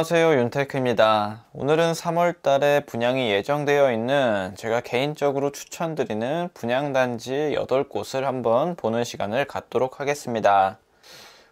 안녕하세요, 윤테크입니다. 오늘은 3월달에 분양이 예정되어 있는 제가 개인적으로 추천드리는 분양단지 8곳을 한번 보는 시간을 갖도록 하겠습니다.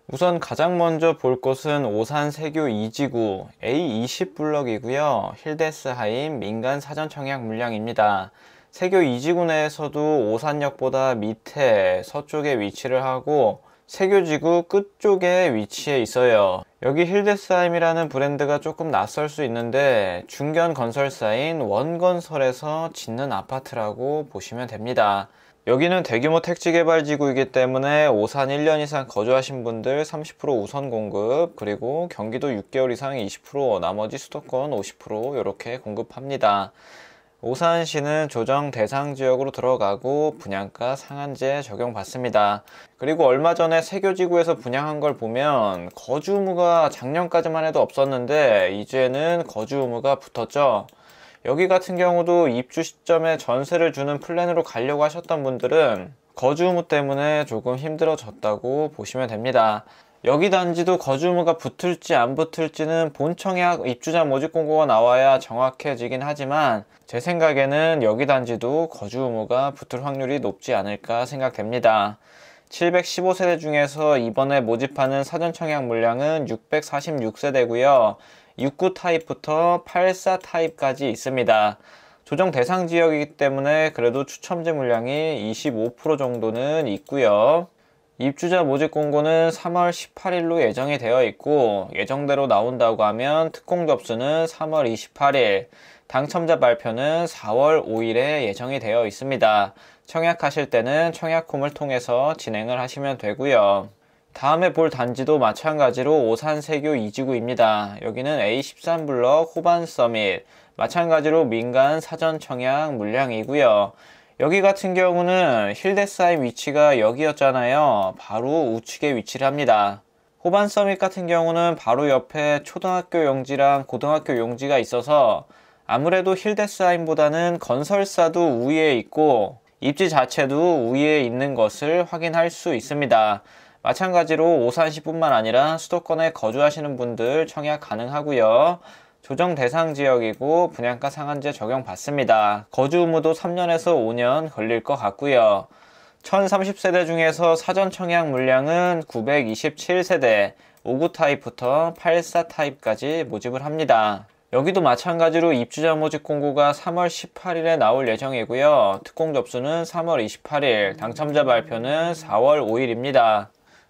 우선 가장 먼저 볼 곳은 오산 세교 2지구 A20블럭이고요. 힐데스하임 민간 사전 청약 물량입니다. 세교 2지구 내에서도 오산역보다 밑에 서쪽에 위치를 하고 세교지구 끝쪽에 위치해 있어요. 여기 힐데스하임이라는 브랜드가 조금 낯설 수 있는데 중견 건설사인 원건설에서 짓는 아파트라고 보시면 됩니다. 여기는 대규모 택지개발지구이기 때문에 오산 1년 이상 거주하신 분들 30% 우선 공급, 그리고 경기도 6개월 이상 20%, 나머지 수도권 50% 이렇게 공급합니다. 오산시는 조정 대상 지역으로 들어가고 분양가 상한제 적용받습니다. 그리고 얼마 전에 세교지구에서 분양한 걸 보면 거주 의무가 작년까지만 해도 없었는데 이제는 거주 의무가 붙었죠. 여기 같은 경우도 입주 시점에 전세를 주는 플랜으로 가려고 하셨던 분들은 거주 의무 때문에 조금 힘들어졌다고 보시면 됩니다. 여기 단지도 거주 의무가 붙을지 안 붙을지는 본청약 입주자 모집 공고가 나와야 정확해지긴 하지만 제 생각에는 여기 단지도 거주 의무가 붙을 확률이 높지 않을까 생각됩니다. 715세대 중에서 이번에 모집하는 사전 청약 물량은 646세대고요. 69 타입부터 84 타입까지 있습니다. 조정 대상 지역이기 때문에 그래도 추첨제 물량이 25% 정도는 있고요. 입주자 모집 공고는 3월 18일로 예정이 되어 있고 예정대로 나온다고 하면 특공 접수는 3월 28일, 당첨자 발표는 4월 5일에 예정이 되어 있습니다. 청약하실 때는 청약홈을 통해서 진행을 하시면 되고요. 다음에 볼 단지도 마찬가지로 오산 세교 2지구입니다. 여기는 A13블럭 호반 서밋, 마찬가지로 민간 사전 청약 물량이고요. 여기 같은 경우는 힐데스하임 위치가 여기였잖아요. 바로 우측에 위치를 합니다. 호반 서밋 같은 경우는 바로 옆에 초등학교 용지랑 고등학교 용지가 있어서 아무래도 힐데스하임보다는 건설사도 우위에 있고 입지 자체도 우위에 있는 것을 확인할 수 있습니다. 마찬가지로 오산시뿐만 아니라 수도권에 거주하시는 분들 청약 가능하고요. 조정 대상 지역이고 분양가 상한제 적용받습니다. 거주 의무도 3년에서 5년 걸릴 것 같고요. 1030세대 중에서 사전 청약 물량은 927세대, 59 타입부터 84 타입까지 모집을 합니다. 여기도 마찬가지로 입주자 모집 공고가 3월 18일에 나올 예정이고요. 특공 접수는 3월 28일, 당첨자 발표는 4월 5일입니다.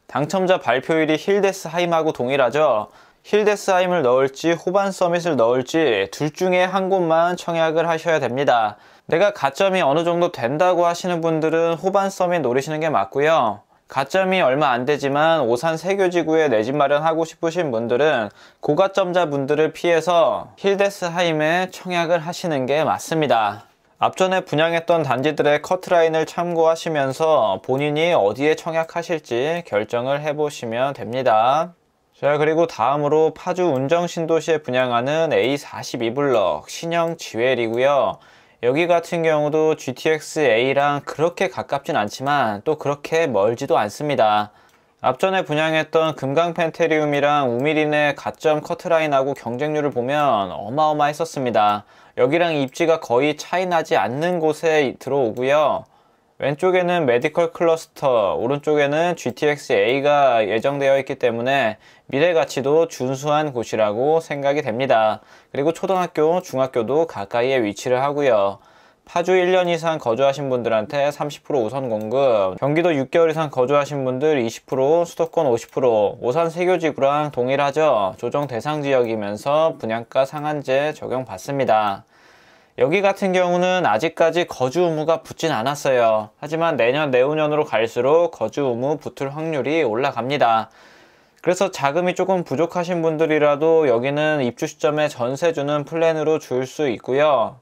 당첨자 발표일이 힐데스하임하고 동일하죠. 힐데스하임을 넣을지 호반 서밋을 넣을지 둘 중에 한 곳만 청약을 하셔야 됩니다. 내가 가점이 어느 정도 된다고 하시는 분들은 호반 서밋 노리시는 게 맞고요. 가점이 얼마 안 되지만 오산 세교지구에 내 집 마련하고 싶으신 분들은 고가점자 분들을 피해서 힐데스하임에 청약을 하시는 게 맞습니다. 앞전에 분양했던 단지들의 커트라인을 참고하시면서 본인이 어디에 청약하실지 결정을 해보시면 됩니다. 자, 그리고 다음으로 파주 운정신도시에 분양하는 A42블럭 신형 지웰이고요. 여기 같은 경우도 GTX-A랑 그렇게 가깝진 않지만 또 그렇게 멀지도 않습니다. 앞전에 분양했던 금강펜테리움이랑 우미린의 가점 커트라인하고 경쟁률을 보면 어마어마했었습니다. 여기랑 입지가 거의 차이 나지 않는 곳에 들어오고요. 왼쪽에는 메디컬 클러스터, 오른쪽에는 GTX-A가 예정되어 있기 때문에 미래 가치도 준수한 곳이라고 생각이 됩니다. 그리고 초등학교, 중학교도 가까이에 위치를 하고요. 파주 1년 이상 거주하신 분들한테 30% 우선 공급, 경기도 6개월 이상 거주하신 분들 20%, 수도권 50%, 오산 세교지구랑 동일하죠. 조정 대상 지역이면서 분양가 상한제 적용받습니다. 여기 같은 경우는 아직까지 거주 의무가 붙진 않았어요. 하지만 내년, 내후년으로 갈수록 거주 의무 붙을 확률이 올라갑니다. 그래서 자금이 조금 부족하신 분들이라도 여기는 입주 시점에 전세 주는 플랜으로 줄 수 있고요.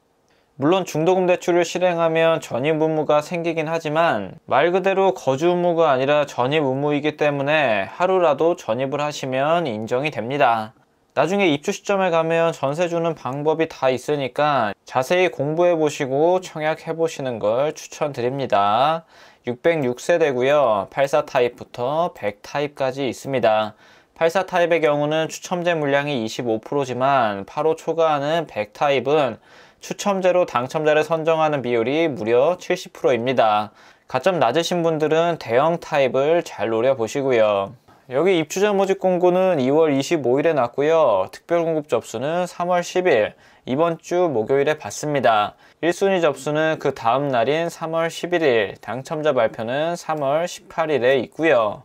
물론 중도금 대출을 실행하면 전입 의무가 생기긴 하지만 말 그대로 거주 의무가 아니라 전입 의무이기 때문에 하루라도 전입을 하시면 인정이 됩니다. 나중에 입주 시점에 가면 전세 주는 방법이 다 있으니까 자세히 공부해 보시고 청약해 보시는 걸 추천드립니다. 606세대고요. 84 타입부터 100 타입까지 있습니다. 84 타입의 경우는 추첨제 물량이 25%지만 85 초과하는 100 타입은 추첨제로 당첨자를 선정하는 비율이 무려 70%입니다. 가점 낮으신 분들은 대형 타입을 잘 노려보시고요. 여기 입주자 모집 공고는 2월 25일에 났고요. 특별 공급 접수는 3월 10일 이번 주 목요일에 받습니다. 1순위 접수는 그 다음 날인 3월 11일, 당첨자 발표는 3월 18일에 있고요.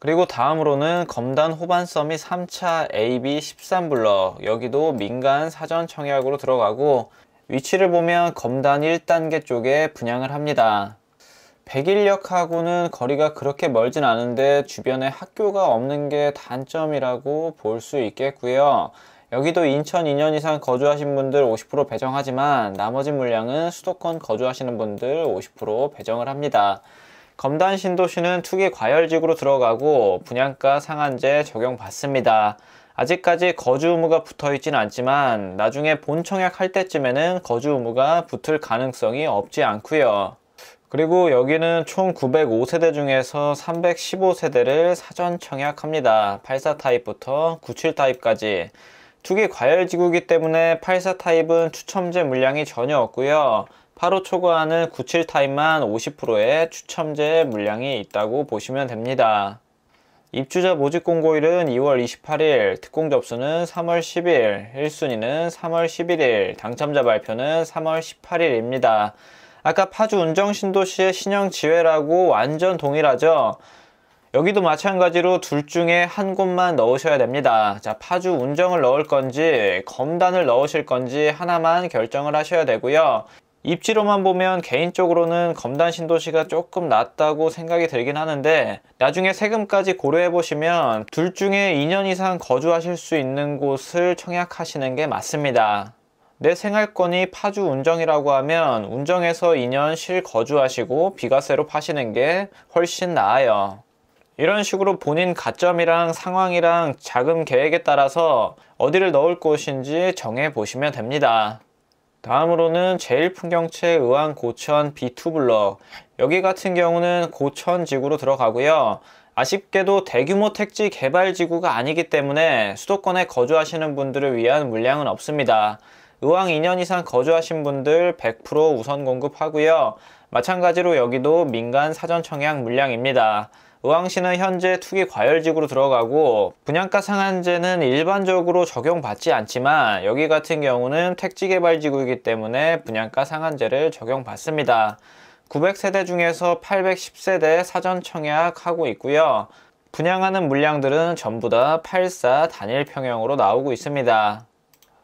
그리고 다음으로는 검단 호반서 및 3차 AB 13블럭, 여기도 민간 사전 청약으로 들어가고 위치를 보면 검단 1단계 쪽에 분양을 합니다. 백일역하고는 거리가 그렇게 멀진 않은데 주변에 학교가 없는 게 단점이라고 볼 수 있겠고요. 여기도 인천 2년 이상 거주하신 분들 50% 배정하지만 나머지 물량은 수도권 거주하시는 분들 50% 배정을 합니다. 검단 신도시는 투기 과열지구로 들어가고 분양가 상한제 적용받습니다. 아직까지 거주 의무가 붙어있진 않지만 나중에 본청약 할 때쯤에는 거주 의무가 붙을 가능성이 없지 않고요. 그리고 여기는 총 905세대 중에서 315세대를 사전 청약합니다. 84 타입부터 97 타입까지. 투기 과열지구이기 때문에 84 타입은 추첨제 물량이 전혀 없고요. 85 초과하는 97 타입만 50%의 추첨제 물량이 있다고 보시면 됩니다. 입주자 모집 공고일은 2월 28일, 특공 접수는 3월 10일, 1순위는 3월 11일, 당첨자 발표는 3월 18일입니다. 아까 파주 운정신도시의 신형지회라고 완전 동일하죠? 여기도 마찬가지로 둘 중에 한 곳만 넣으셔야 됩니다. 자, 파주 운정을 넣을 건지 검단을 넣으실 건지 하나만 결정을 하셔야 되고요. 입지로만 보면 개인적으로는 검단 신도시가 조금 낫다고 생각이 들긴 하는데 나중에 세금까지 고려해 보시면 둘 중에 2년 이상 거주하실 수 있는 곳을 청약하시는 게 맞습니다. 내 생활권이 파주 운정이라고 하면 운정에서 2년 실 거주하시고 비과세로 파시는 게 훨씬 나아요. 이런 식으로 본인 가점이랑 상황이랑 자금 계획에 따라서 어디를 넣을 곳인지 정해 보시면 됩니다. 다음으로는 제일풍경채 의왕 고천 B2블럭, 여기 같은 경우는 고천지구로 들어가고요. 아쉽게도 대규모 택지 개발지구가 아니기 때문에 수도권에 거주하시는 분들을 위한 물량은 없습니다. 의왕 2년 이상 거주하신 분들 100% 우선 공급하고요. 마찬가지로 여기도 민간 사전 청약 물량입니다. 의왕시는 현재 투기 과열지구로 들어가고 분양가 상한제는 일반적으로 적용받지 않지만 여기 같은 경우는 택지개발지구이기 때문에 분양가 상한제를 적용받습니다. 900세대 중에서 810세대 사전 청약하고 있고요. 분양하는 물량들은 전부 다 84 단일 평형으로 나오고 있습니다.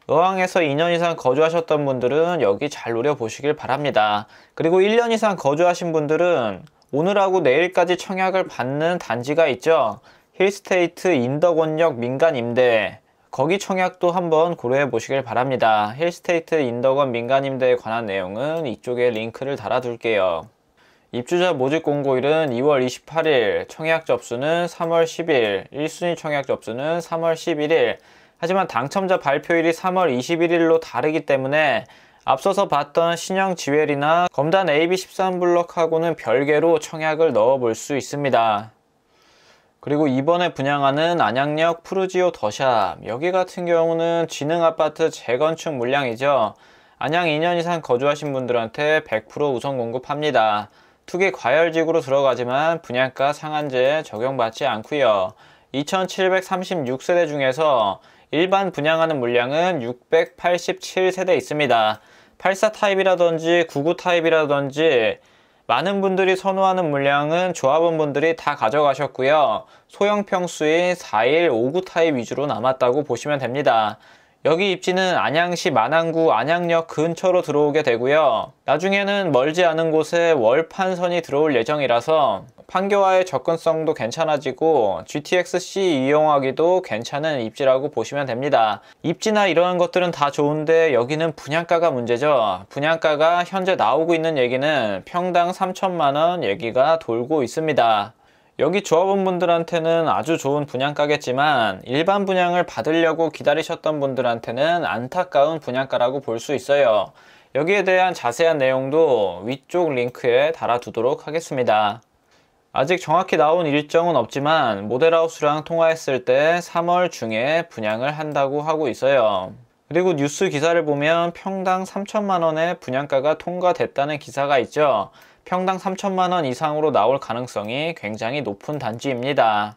의왕에서 2년 이상 거주하셨던 분들은 여기 잘 노려보시길 바랍니다. 그리고 1년 이상 거주하신 분들은 오늘하고 내일까지 청약을 받는 단지가 있죠. 힐스테이트 인덕원역 민간 임대, 거기 청약도 한번 고려해 보시길 바랍니다. 힐스테이트 인덕원 민간 임대에 관한 내용은 이쪽에 링크를 달아 둘게요. 입주자 모집 공고일은 2월 28일, 청약 접수는 3월 10일, 1순위 청약 접수는 3월 11일. 하지만 당첨자 발표일이 3월 21일로 다르기 때문에 앞서서 봤던 신형지웰이나 검단 AB13블럭하고는 별개로 청약을 넣어 볼 수 있습니다. 그리고 이번에 분양하는 안양역 푸르지오 더샵, 여기 같은 경우는 지능아파트 재건축 물량이죠. 안양 2년 이상 거주하신 분들한테 100% 우선 공급합니다. 투기 과열지구로 들어가지만 분양가 상한제 적용받지 않고요. 2736세대 중에서 일반 분양하는 물량은 687세대 있습니다. 84 타입이라든지 99 타입이라든지 많은 분들이 선호하는 물량은 조합원분들이 다 가져가셨고요. 소형 평수인 41, 59 타입 위주로 남았다고 보시면 됩니다. 여기 입지는 안양시 만안구 안양역 근처로 들어오게 되고요. 나중에는 멀지 않은 곳에 월판선이 들어올 예정이라서 판교와의 접근성도 괜찮아지고 GTX-C 이용하기도 괜찮은 입지라고 보시면 됩니다. 입지나 이러한 것들은 다 좋은데 여기는 분양가가 문제죠. 분양가가 현재 나오고 있는 얘기는 평당 3천만원 얘기가 돌고 있습니다. 여기 조합원분들한테는 아주 좋은 분양가겠지만 일반 분양을 받으려고 기다리셨던 분들한테는 안타까운 분양가라고 볼 수 있어요. 여기에 대한 자세한 내용도 위쪽 링크에 달아두도록 하겠습니다. 아직 정확히 나온 일정은 없지만 모델하우스랑 통화했을 때 3월 중에 분양을 한다고 하고 있어요. 그리고 뉴스 기사를 보면 평당 3천만 원의 분양가가 통과됐다는 기사가 있죠. 평당 3천만 원 이상으로 나올 가능성이 굉장히 높은 단지입니다.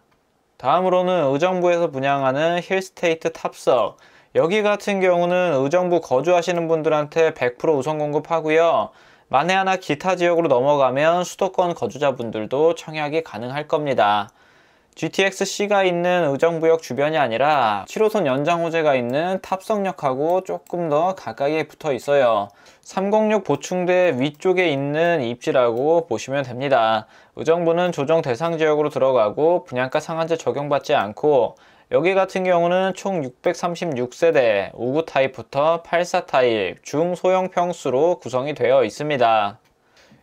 다음으로는 의정부에서 분양하는 힐스테이트 탑석. 여기 같은 경우는 의정부 거주하시는 분들한테 100% 우선 공급하고요. 만에 하나 기타 지역으로 넘어가면 수도권 거주자분들도 청약이 가능할 겁니다. GTX-C가 있는 의정부역 주변이 아니라 7호선 연장 호재가 있는 탑석역하고 조금 더 가까이에 붙어 있어요. 306 보충대 위쪽에 있는 입지라고 보시면 됩니다. 의정부는 조정 대상 지역으로 들어가고 분양가 상한제 적용받지 않고, 여기 같은 경우는 총 636세대 59 타입부터 84 타입 중소형 평수로 구성이 되어 있습니다.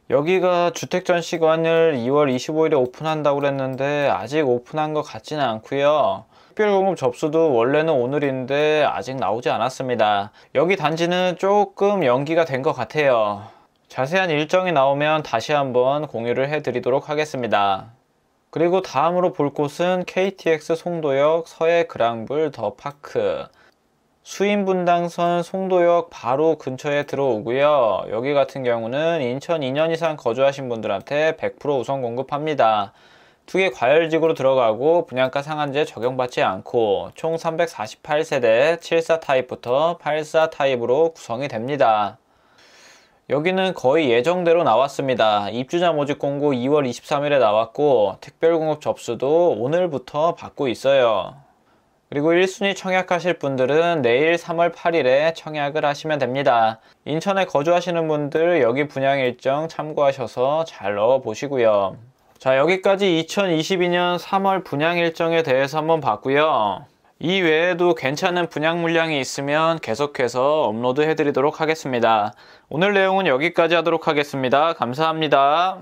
여기가 주택 전시관을 2월 25일에 오픈한다고 그랬는데 아직 오픈한 것 같지는 않고요. 특별공급 접수도 원래는 오늘인데 아직 나오지 않았습니다. 여기 단지는 조금 연기가 된 것 같아요. 자세한 일정이 나오면 다시 한번 공유를 해드리도록 하겠습니다. 그리고 다음으로 볼 곳은 KTX 송도역 서해 그랑블 더 파크. 수인분당선 송도역 바로 근처에 들어오고요. 여기 같은 경우는 인천 2년 이상 거주하신 분들한테 100% 우선 공급합니다. 투기 과열지구로 들어가고 분양가 상한제 적용받지 않고 총 348세대 74 타입부터 84 타입으로 구성이 됩니다. 여기는 거의 예정대로 나왔습니다. 입주자 모집 공고 2월 23일에 나왔고 특별공급 접수도 오늘부터 받고 있어요. 그리고 1순위 청약하실 분들은 내일 3월 8일에 청약을 하시면 됩니다. 인천에 거주하시는 분들 여기 분양 일정 참고하셔서 잘 넣어 보시고요. 자, 여기까지 2022년 3월 분양 일정에 대해서 한번 봤고요. 이 외에도 괜찮은 분양 물량이 있으면 계속해서 업로드 해드리도록 하겠습니다. 오늘 내용은 여기까지 하도록 하겠습니다. 감사합니다.